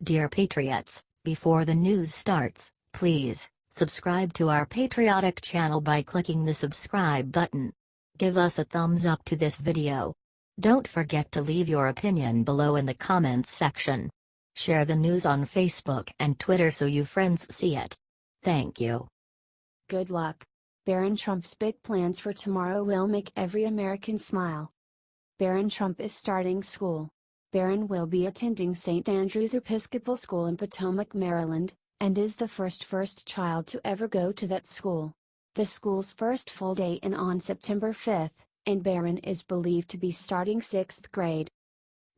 Dear Patriots, before the news starts, please subscribe to our patriotic channel by clicking the subscribe button. Give us a thumbs up to this video. Don't forget to leave your opinion below in the comments section. Share the news on Facebook and Twitter so you friends see it. Thank you. Good luck. Barron Trump's big plans for tomorrow will make every American smile. Barron Trump is starting school. Barron will be attending St. Andrew's Episcopal School in Potomac, Maryland, and is the first child to ever go to that school. The school's first full day in on September 5th, and Barron is believed to be starting 6th grade.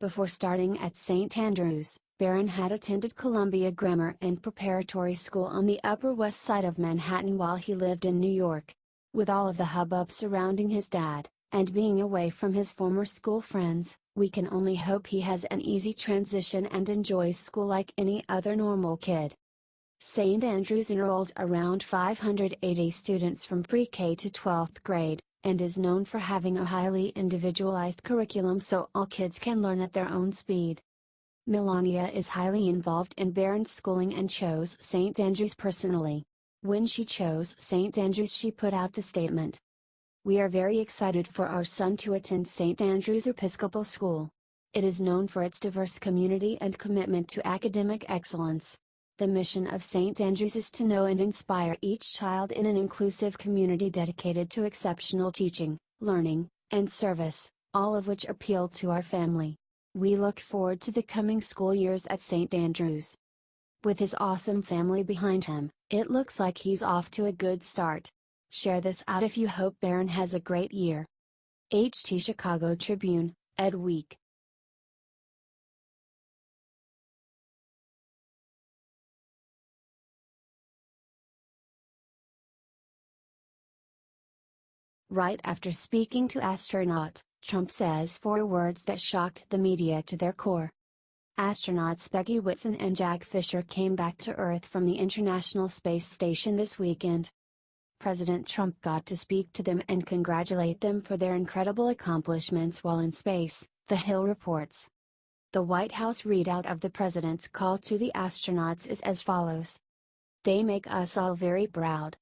Before starting at St. Andrew's, Barron had attended Columbia Grammar and Preparatory School on the Upper West Side of Manhattan while he lived in New York. With all of the hubbub surrounding his dad, and being away from his former school friends, we can only hope he has an easy transition and enjoys school like any other normal kid. St. Andrew's enrolls around 580 students from pre-K to 12th grade, and is known for having a highly individualized curriculum so all kids can learn at their own speed. Melania is highly involved in Barron's schooling and chose St. Andrew's personally. When she chose St. Andrew's, she put out the statement, "We are very excited for our son to attend St. Andrew's Episcopal School. It is known for its diverse community and commitment to academic excellence. The mission of St. Andrew's is to know and inspire each child in an inclusive community dedicated to exceptional teaching, learning, and service, all of which appeal to our family. We look forward to the coming school years at St. Andrew's." With his awesome family behind him, it looks like he's off to a good start. Share this out if you hope Barron has a great year. HT Chicago Tribune, Ed Week. Right after speaking to astronaut, Trump says 4 words that shocked the media to their core. Astronauts Peggy Whitson and Jack Fisher came back to Earth from the International Space Station this weekend. President Trump got to speak to them and congratulate them for their incredible accomplishments while in space, The Hill reports. The White House readout of the president's call to the astronauts is as follows. "They make us all very proud.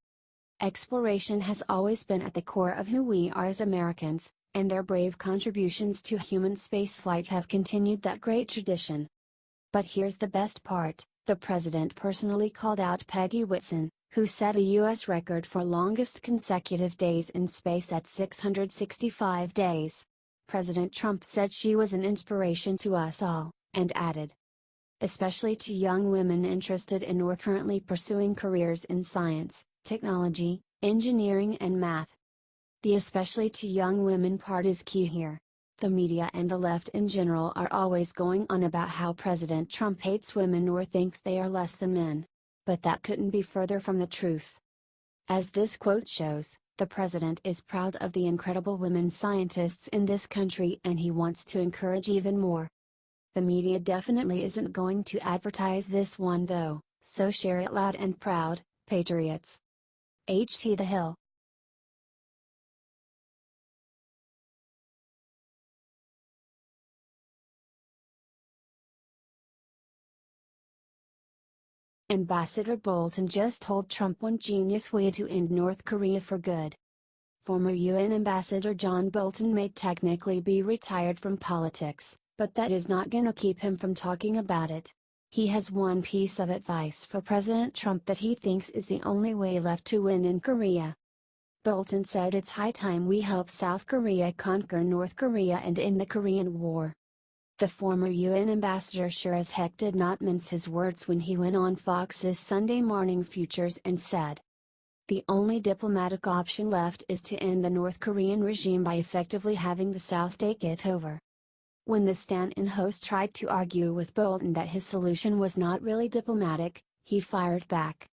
Exploration has always been at the core of who we are as Americans, and their brave contributions to human spaceflight have continued that great tradition." But here's the best part, the president personally called out Peggy Whitson, who set a U.S. record for longest consecutive days in space at 665 days. President Trump said she was an inspiration to us all, and added, "Especially to young women interested in or currently pursuing careers in science, technology, engineering and math." The especially to young women part is key here. The media and the left in general are always going on about how President Trump hates women or thinks they are less than men. But that couldn't be further from the truth. As this quote shows, the president is proud of the incredible women scientists in this country and he wants to encourage even more. The media definitely isn't going to advertise this one though, so share it loud and proud, patriots. HT The Hill. Ambassador Bolton just told Trump one genius way to end North Korea for good. Former UN Ambassador John Bolton may technically be retired from politics, but that is not gonna keep him from talking about it. He has one piece of advice for President Trump that he thinks is the only way left to win in Korea. Bolton said it's high time we help South Korea conquer North Korea and end the Korean War. The former UN ambassador sure as heck did not mince his words when he went on Fox's Sunday Morning Futures and said, "The only diplomatic option left is to end the North Korean regime by effectively having the South take it over." When the stand-in host tried to argue with Bolton that his solution was not really diplomatic, he fired back.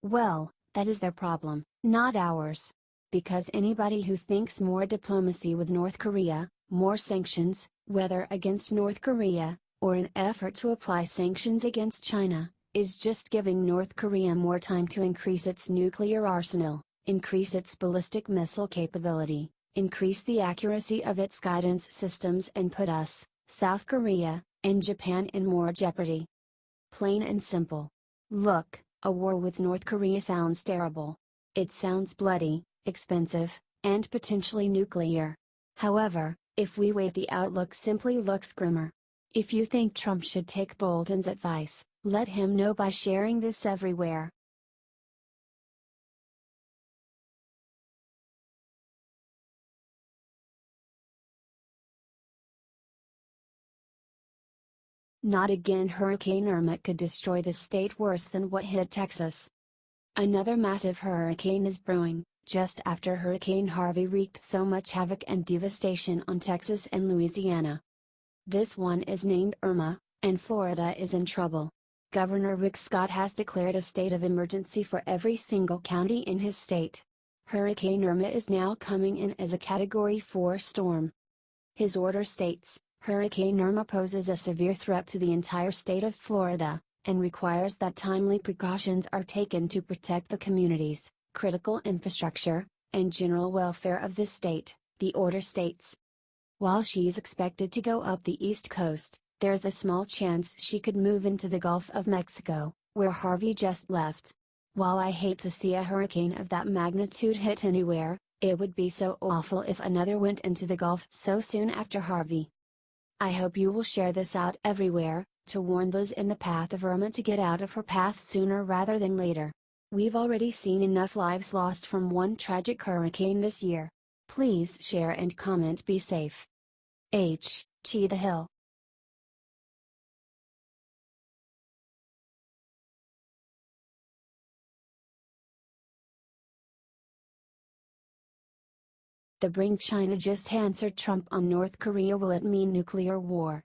"Well, that is their problem, not ours. Because anybody who thinks more diplomacy with North Korea, more sanctions, whether against North Korea, or an effort to apply sanctions against China, is just giving North Korea more time to increase its nuclear arsenal, increase its ballistic missile capability, increase the accuracy of its guidance systems and put us, South Korea, and Japan in more jeopardy." Plain and simple. Look, a war with North Korea sounds terrible. It sounds bloody, expensive, and potentially nuclear. However, if we wait, the outlook simply looks grimmer. If you think Trump should take Bolton's advice, let him know by sharing this everywhere. Not again. Hurricane Irma could destroy the state worse than what hit Texas. Another massive hurricane is brewing, just after Hurricane Harvey wreaked so much havoc and devastation on Texas and Louisiana. This one is named Irma, and Florida is in trouble. Governor Rick Scott has declared a state of emergency for every single county in his state. Hurricane Irma is now coming in as a Category 4 storm. His order states, Hurricane Irma poses a severe threat to the entire state of Florida, and requires that timely precautions are taken to protect the communities, critical infrastructure, and general welfare of the state, the order states. While she's expected to go up the East Coast, there's a small chance she could move into the Gulf of Mexico, where Harvey just left. While I hate to see a hurricane of that magnitude hit anywhere, it would be so awful if another went into the Gulf so soon after Harvey. I hope you will share this out everywhere, to warn those in the path of Irma to get out of her path sooner rather than later. We've already seen enough lives lost from one tragic hurricane this year. Please share and comment. Be safe. H.T. The Hill. The brink. China just answered Trump on North Korea. Will it mean nuclear war?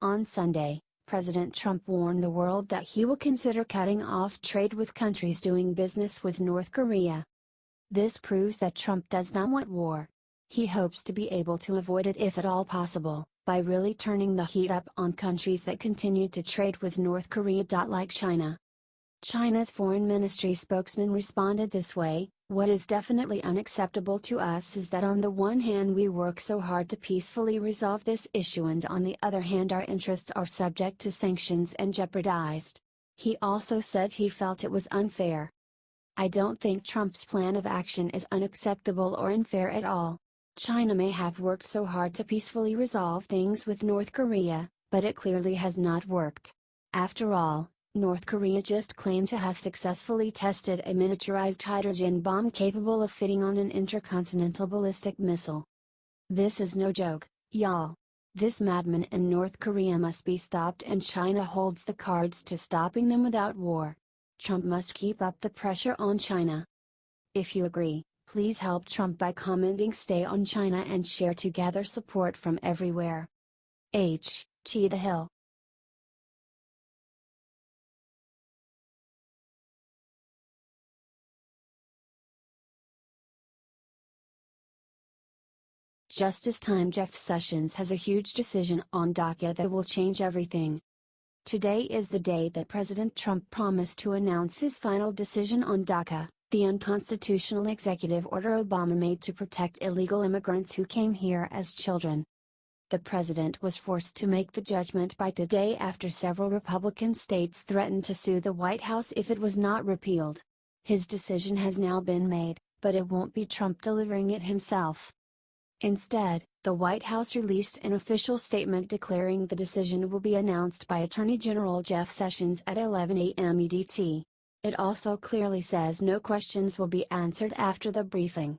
On Sunday, President Trump warned the world that he will consider cutting off trade with countries doing business with North Korea. This proves that Trump does not want war. He hopes to be able to avoid it if at all possible, by really turning the heat up on countries that continue to trade with North Korea. Like China. China's foreign ministry spokesman responded this way, "What is definitely unacceptable to us is that on the one hand we work so hard to peacefully resolve this issue, and on the other hand our interests are subject to sanctions and jeopardized." He also said he felt it was unfair. I don't think Trump's plan of action is unacceptable or unfair at all. China may have worked so hard to peacefully resolve things with North Korea, but it clearly has not worked. After all, North Korea just claimed to have successfully tested a miniaturized hydrogen bomb capable of fitting on an intercontinental ballistic missile. This is no joke, y'all. This madman in North Korea must be stopped, and China holds the cards to stopping them without war. Trump must keep up the pressure on China. If you agree, please help Trump by commenting "Stay on China" and share to gather support from everywhere. H.T. The Hill. Justice Time. Jeff Sessions has a huge decision on DACA that will change everything. Today is the day that President Trump promised to announce his final decision on DACA, the unconstitutional executive order Obama made to protect illegal immigrants who came here as children. The president was forced to make the judgment by today after several Republican states threatened to sue the White House if it was not repealed. His decision has now been made, but it won't be Trump delivering it himself. Instead, the White House released an official statement declaring the decision will be announced by Attorney General Jeff Sessions at 11 a.m. EDT. It also clearly says no questions will be answered after the briefing.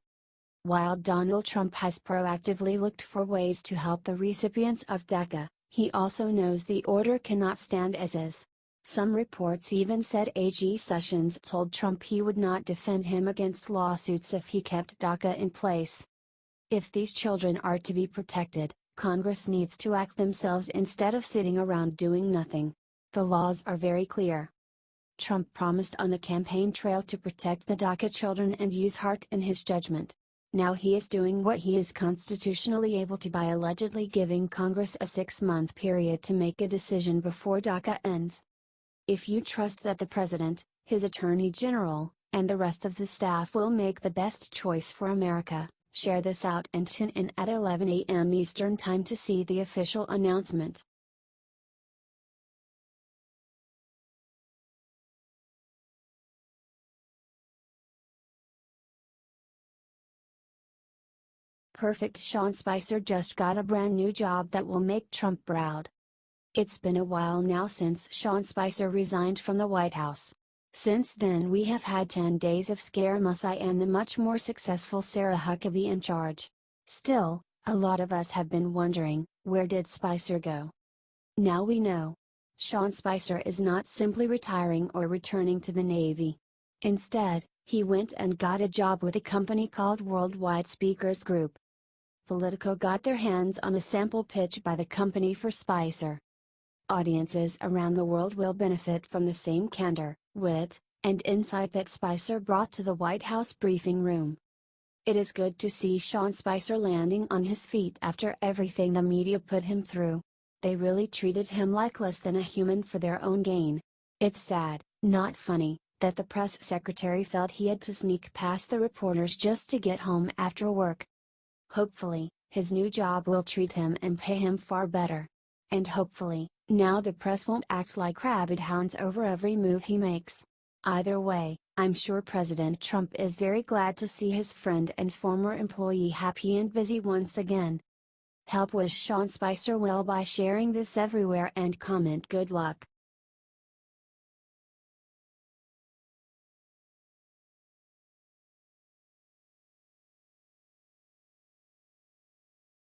While Donald Trump has proactively looked for ways to help the recipients of DACA, he also knows the order cannot stand as is. Some reports even said AG Sessions told Trump he would not defend him against lawsuits if he kept DACA in place. If these children are to be protected, Congress needs to act themselves instead of sitting around doing nothing. The laws are very clear. Trump promised on the campaign trail to protect the DACA children and use heart in his judgment. Now he is doing what he is constitutionally able to by allegedly giving Congress a 6-month period to make a decision before DACA ends. If you trust that the president, his attorney general, and the rest of the staff will make the best choice for America, share this out and tune in at 11 a.m. Eastern Time to see the official announcement. Perfect. Sean Spicer just got a brand new job that will make Trump proud. It's been a while now since Sean Spicer resigned from the White House. Since then we have had 10 days of scaramussy and the much more successful Sarah Huckabee in charge. Still, a lot of us have been wondering, where did Spicer go? Now we know. Sean Spicer is not simply retiring or returning to the Navy. Instead, he went and got a job with a company called Worldwide Speakers Group. Politico got their hands on a sample pitch by the company for Spicer. Audiences around the world will benefit from the same candor, wit, and insight that Spicer brought to the White House briefing room. It is good to see Sean Spicer landing on his feet after everything the media put him through. They really treated him like less than a human for their own gain. It's sad, not funny, that the press secretary felt he had to sneak past the reporters just to get home after work. Hopefully, his new job will treat him and pay him far better. And hopefully, now the press won't act like rabid hounds over every move he makes. Either way, I'm sure President Trump is very glad to see his friend and former employee happy and busy once again. Help wish Sean Spicer well by sharing this everywhere and comment good luck.